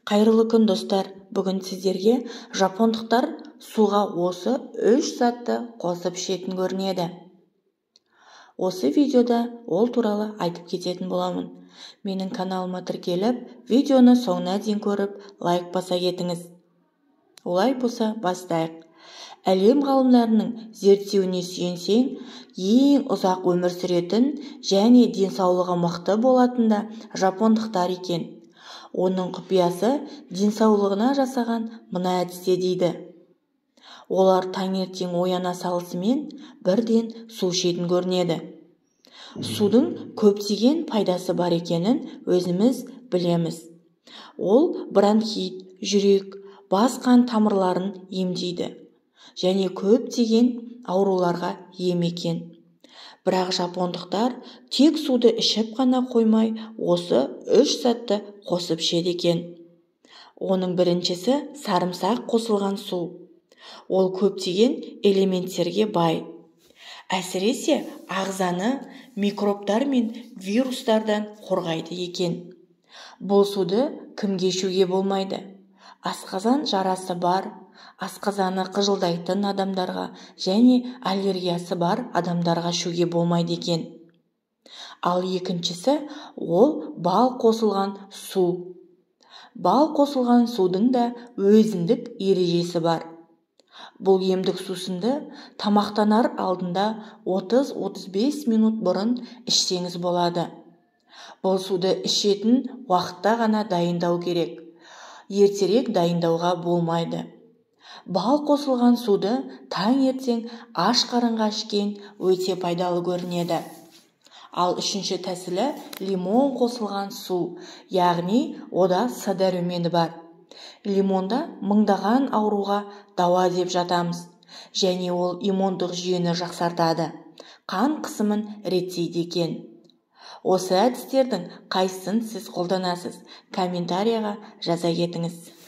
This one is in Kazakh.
Қайырлы күн достар, бүгін сіздерге жапондықтар суға осы 3 затты қосып ішетін көрінеді. Осы видеода ол туралы айтып кететін боламын. Менің каналыма тіркеліп, видеоны соңына дейін көріп, лайк баса кетіңіз. Олай болса, бастайық. Әлем ғалымдарының зерттеуіне сүйенсең, ең ұзақ өмір сүретін және денсаулығы мықты болатын да жапондықтар екен. Оның құпиясы денсаулығына жасаған мына әдісте дейді. Олар таңертең ояна салысымен бірден су ішетін көрінеді. Судың көптеген пайдасы бар екенін өзіміз білеміз. Ол бронхит, жүрек, бас қан тамырларын емдейді және көптеген ауруларға ем екен. Бірақ жапондықтар тек суды ішіп қана қоймай, осы 3 затты қосып ішеді екен. Оның біріншісі сарымсақ қосылған су. Ол көптеген элементтерге бай. Әсіресе ағзаны микробтар мен вирустардан қорғайды екен. Бұл суды кімге ішуге болмайды? Асқазан жарасы бар, асқазаны қыжылдайтын адамдарға және аллергиясы бар адамдарға ішуге болмайды екен. Ал екіншісі ол бал қосылған су. Бал қосылған судың да өзіндік ережесі бар. Бұл емдік сусынды тамақтанар алдында 30-35 минут бұрын ішсеңіз болады. Бұл суды ішетін уақытта ғана дайындау керек. Ертерек дайындауға болмайды. Бал қосылған суды таңертең аш қарынға ішкен өте пайдалы көрінеді. Ал үшінші тәсілі лимон қосылған су, яғни ода С дәрумені бар. Лимонда мыңдаған ауруға дауа деп жатамыз, және ол иммундық жүйені жақсартады, қан қысымын реттейді екен. Осы әдістердің қайсысын сіз қолданасыз? Комментарияға жаза кетіңіз.